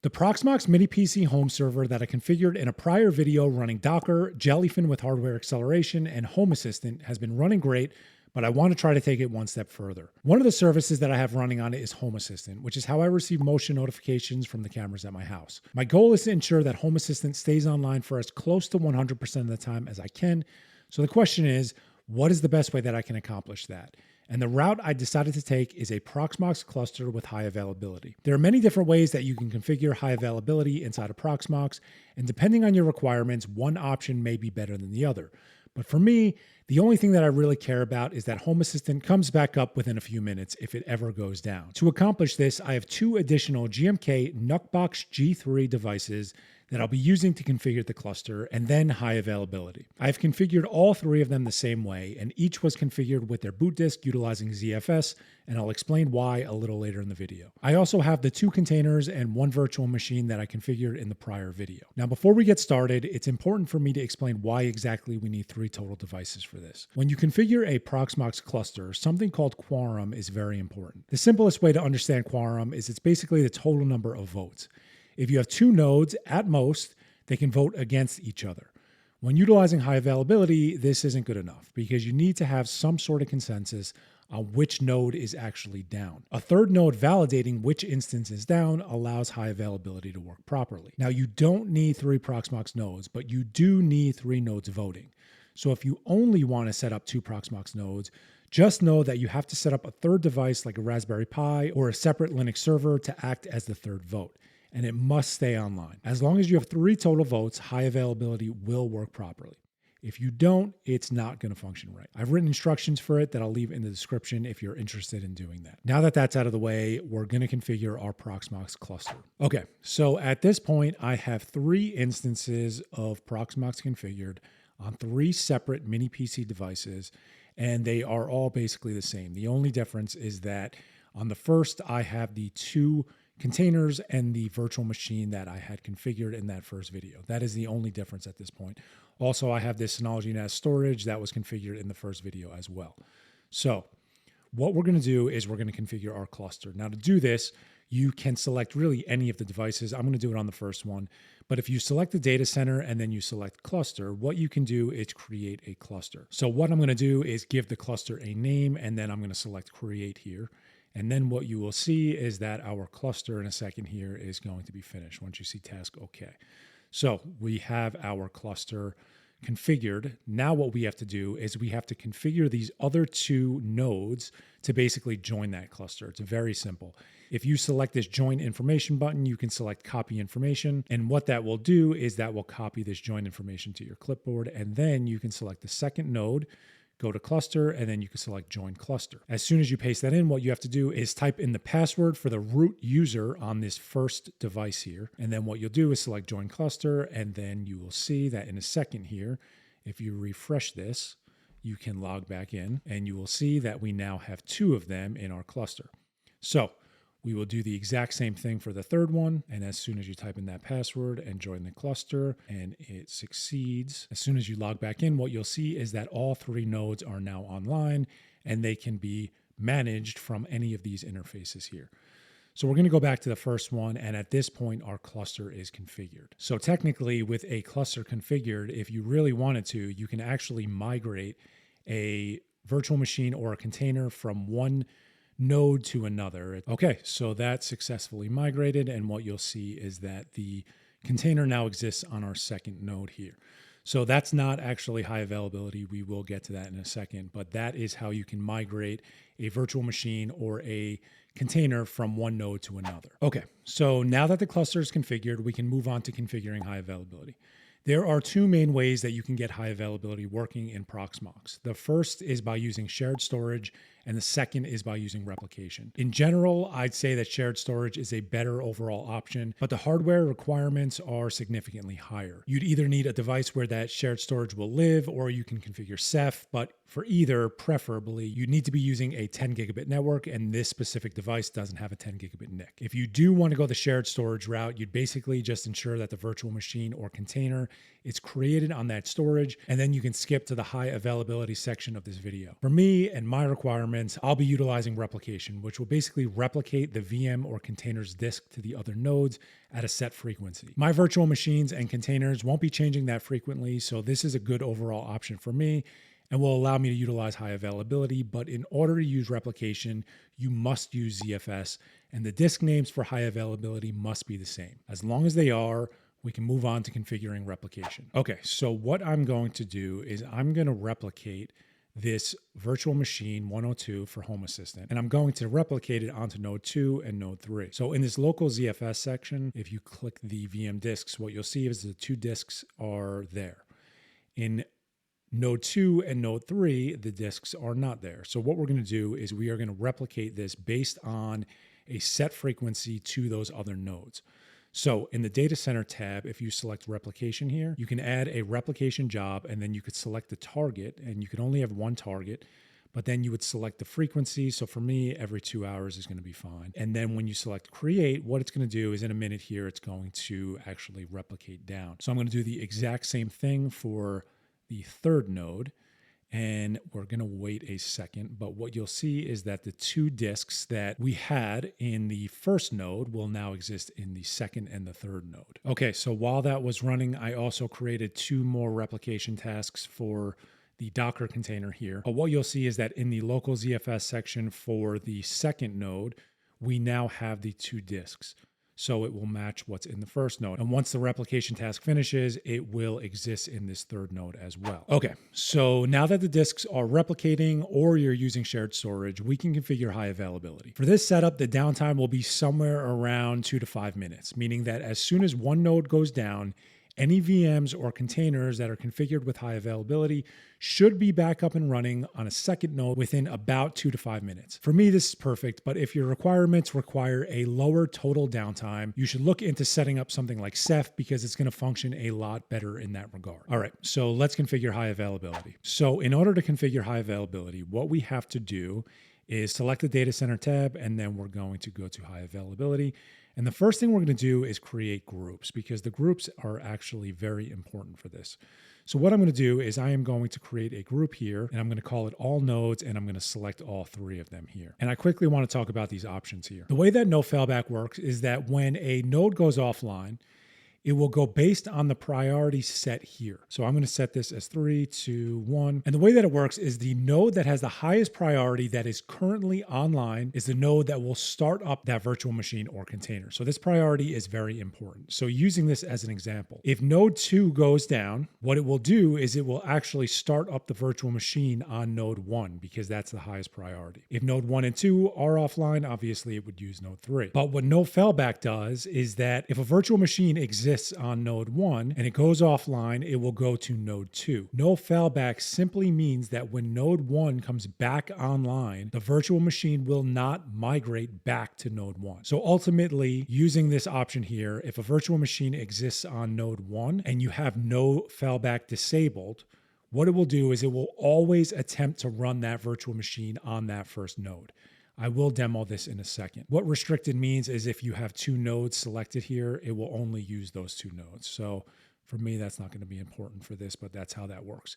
The Proxmox mini PC home server that I configured in a prior video running Docker, Jellyfin with hardware acceleration, and Home Assistant has been running great, but I want to try to take it one step further. One of the services that I have running on it is Home Assistant, which is how I receive motion notifications from the cameras at my house. My goal is to ensure that Home Assistant stays online for as close to 100% of the time as I can. So the question is, what is the best way that I can accomplish that? And the route I decided to take is a Proxmox cluster with high availability. There are many different ways that you can configure high availability inside of Proxmox, and depending on your requirements, one option may be better than the other. But for me, the only thing that I really care about is that Home Assistant comes back up within a few minutes if it ever goes down. To accomplish this, I have two additional GMK Nuckbox G3 devices that I'll be using to configure the cluster, and then high availability. I've configured all three of them the same way, and each was configured with their boot disk utilizing ZFS, and I'll explain why a little later in the video. I also have the two containers and one virtual machine that I configured in the prior video. Now, before we get started, it's important for me to explain why exactly we need three total devices for this. When you configure a Proxmox cluster, something called Quorum is very important. The simplest way to understand Quorum is it's basically the total number of votes. If you have two nodes, at most, they can vote against each other. When utilizing high availability, this isn't good enough because you need to have some sort of consensus on which node is actually down. A third node validating which instance is down allows high availability to work properly. Now, you don't need three Proxmox nodes, but you do need three nodes voting. So if you only want to set up two Proxmox nodes, just know that you have to set up a third device like a Raspberry Pi or a separate Linux server to act as the third vote. And it must stay online. As long as you have three total votes, high availability will work properly. If you don't, it's not going to function right. I've written instructions for it that I'll leave in the description if you're interested in doing that. Now that that's out of the way, we're going to configure our Proxmox cluster. Okay, so at this point, I have three instances of Proxmox configured on three separate mini PC devices, and they are all basically the same. The only difference is that on the first, I have the two containers and the virtual machine that I had configured in that first video. That is the only difference at this point. Also, I have this Synology NAS storage that was configured in the first video as well. So what we're going to do is we're going to configure our cluster. Now to do this, you can select really any of the devices. I'm going to do it on the first one. But if you select the data center and then you select cluster, what you can do is create a cluster. So what I'm going to do is give the cluster a name, and then I'm going to select create here. And then what you will see is that our cluster in a second here is going to be finished once you see task OK. So we have our cluster configured. Now what we have to do is we have to configure these other two nodes to basically join that cluster. It's very simple. If you select this join information button, you can select copy information. And what that will do is that will copy this join information to your clipboard. And then you can select the second node, go to cluster, and then you can select join cluster. As soon as you paste that in, what you have to do is type in the password for the root user on this first device here. And then what you'll do is select join cluster, and then you will see that in a second here, if you refresh this, you can log back in, and you will see that we now have two of them in our cluster. So we will do the exact same thing for the third one. And as soon as you type in that password and join the cluster and it succeeds, as soon as you log back in, what you'll see is that all three nodes are now online and they can be managed from any of these interfaces here. So we're going to go back to the first one. And at this point, our cluster is configured. So technically with a cluster configured, if you really wanted to, you can actually migrate a virtual machine or a container from one node to another. Okay, so that's successfully migrated, and what you'll see is that the container now exists on our second node here. So that's not actually high availability. We will get to that in a second, but that is how you can migrate a virtual machine or a container from one node to another. Okay, so now that the cluster is configured, we can move on to configuring high availability. There are two main ways that you can get high availability working in Proxmox. The first is by using shared storage, and the second is by using replication. In general, I'd say that shared storage is a better overall option, but the hardware requirements are significantly higher. You'd either need a device where that shared storage will live, or you can configure Ceph, but for either, preferably, you need to be using a 10 gigabit network, and this specific device doesn't have a 10 gigabit NIC. If you do want to go the shared storage route, you'd basically just ensure that the virtual machine or container is created on that storage, and then you can skip to the high availability section of this video. For me and my requirements, requirements, I'll be utilizing replication, which will basically replicate the VM or container's disk to the other nodes at a set frequency. My virtual machines and containers won't be changing that frequently, so this is a good overall option for me and will allow me to utilize high availability. But in order to use replication, you must use ZFS, and the disk names for high availability must be the same. As long as they are, we can move on to configuring replication. Okay, so what I'm going to do is I'm going to replicate this virtual machine 102 for Home Assistant, and I'm going to replicate it onto node 2 and node 3. So in this local ZFS section, if you click the VM disks, what you'll see is the 2 disks are there. In node 2 and node 3, the disks are not there. So what we're going to do is we are going to replicate this based on a set frequency to those other nodes. So in the data center tab, if you select replication here, you can add a replication job, and then you could select the target, and you can only have one target, but then you would select the frequency. So for me, every 2 hours is going to be fine. And then when you select create, what it's going to do is in a minute here, it's going to actually replicate down. So I'm going to do the exact same thing for the third node. And we're going to wait a second, but what you'll see is that the 2 disks that we had in the first node will now exist in the second and the third node. Okay, so while that was running, I also created 2 more replication tasks for the Docker container here. But what you'll see is that in the local ZFS section for the second node, we now have the 2 disks. So it will match what's in the first node. And once the replication task finishes, it will exist in this third node as well. Okay, so now that the disks are replicating or you're using shared storage, we can configure high availability. For this setup, the downtime will be somewhere around 2 to 5 minutes, meaning that as soon as one node goes down, any VMs or containers that are configured with high availability should be back up and running on a second node within about 2 to 5 minutes. For me, this is perfect, but if your requirements require a lower total downtime, you should look into setting up something like Ceph because it's going to function a lot better in that regard. All right, so let's configure high availability. So in order to configure high availability, what we have to do is select the data center tab, and then we're going to go to high availability. And the first thing we're going to do is create groups because the groups are actually very important for this. So what I'm going to do is I am going to create a group here, and I'm going to call it all nodes, and I'm going to select all 3 of them here. And I quickly want to talk about these options here. The way that no failback works is that when a node goes offline, it will go based on the priority set here. So I'm going to set this as 3, 2, 1. And the way that it works is the node that has the highest priority that is currently online is the node that will start up that virtual machine or container. So this priority is very important. So using this as an example, if node 2 goes down, what it will do is it will actually start up the virtual machine on node 1 because that's the highest priority. If node 1 and 2 are offline, obviously it would use node 3. But what no failback does is that if a virtual machine exists on node 1 and it goes offline, it will go to node 2. No failback simply means that when node 1 comes back online, the virtual machine will not migrate back to node 1. So ultimately, using this option here, if a virtual machine exists on node 1 and you have no failback disabled, what it will do is it will always attempt to run that virtual machine on that first node. I will demo this in a second. What restricted means is if you have 2 nodes selected here, it will only use those 2 nodes. So for me, that's not going to be important for this, but that's how that works.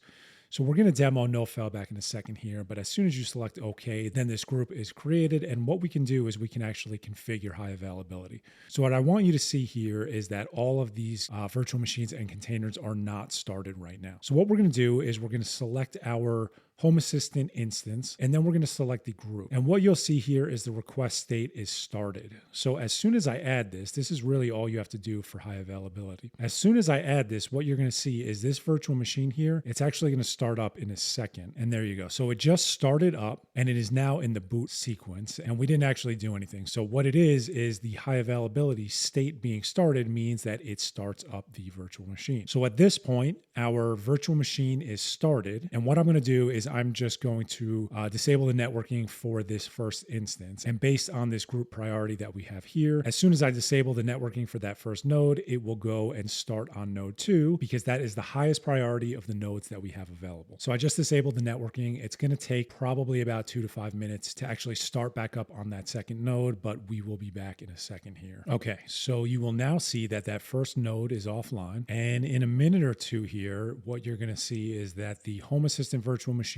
So we're going to demo no failback in a second here, but as soon as you select OK, then this group is created. And what we can do is we can actually configure high availability. So what I want you to see here is that all of these virtual machines and containers are not started right now. So what we're going to do is we're going to select our Home Assistant instance, and then we're going to select the group. And what you'll see here is the request state is started. So as soon as I add this, this is really all you have to do for high availability. As soon as I add this, what you're going to see is this virtual machine here, it's actually going to start up in a second. And there you go. So it just started up and it is now in the boot sequence, and we didn't actually do anything. So what it is the high availability state being started means that it starts up the virtual machine. So at this point, our virtual machine is started. And what I'm going to do is I'm just going to disable the networking for this first instance. And based on this group priority that we have here, as soon as I disable the networking for that first node, it will go and start on node 2 because that is the highest priority of the nodes that we have available. So I just disabled the networking. It's going to take probably about 2 to 5 minutes to actually start back up on that second node, but we will be back in a second here. Okay, so you will now see that that first node is offline. And in a minute or two here, what you're going to see is that the Home Assistant virtual machine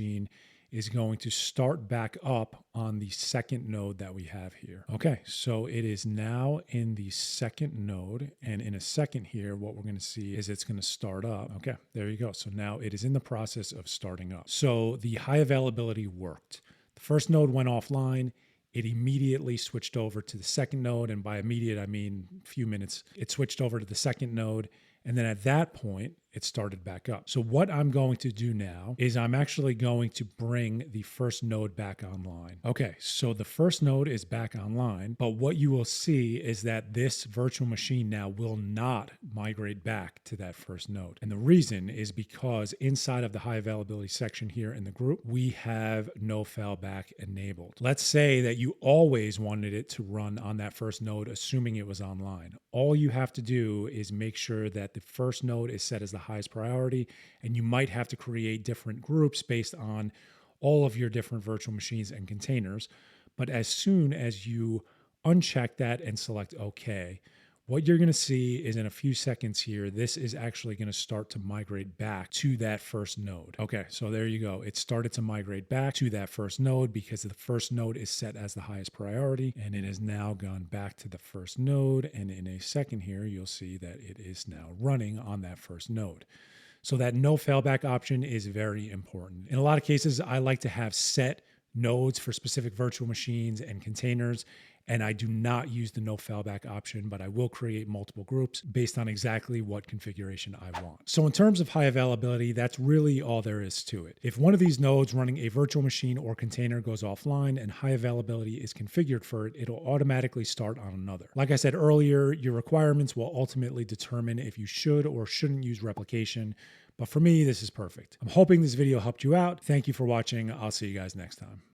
is going to start back up on the second node that we have here. Okay, so it is now in the second node, and in a second here, what we're going to see is it's going to start up. Okay, there you go. So now it is in the process of starting up. So the high availability worked. The first node went offline. It immediately switched over to the second node, and by immediate, I mean a few minutes. It switched over to the second node, and then at that point, it started back up. So what I'm going to do now is I'm actually going to bring the first node back online. Okay, so the first node is back online, but what you will see is that this virtual machine now will not migrate back to that first node. And the reason is because inside of the high availability section here in the group, we have no failback enabled. Let's say that you always wanted it to run on that first node, assuming it was online. All you have to do is make sure that the first node is set as the highest priority, and you might have to create different groups based on all of your different virtual machines and containers. But as soon as you uncheck that and select OK, what you're going to see is in a few seconds here, this is actually going to start to migrate back to that first node. Okay, so there you go. It started to migrate back to that first node because the first node is set as the highest priority, and it has now gone back to the first node. And in a second here, you'll see that it is now running on that first node. So that no failback option is very important. In a lot of cases, I like to have set nodes for specific virtual machines and containers, and I do not use the no failback option, but I will create multiple groups based on exactly what configuration I want. So in terms of high availability, that's really all there is to it. If one of these nodes running a virtual machine or container goes offline and high availability is configured for it, it'll automatically start on another. Like I said earlier, your requirements will ultimately determine if you should or shouldn't use replication. But for me, this is perfect. I'm hoping this video helped you out. Thank you for watching. I'll see you guys next time.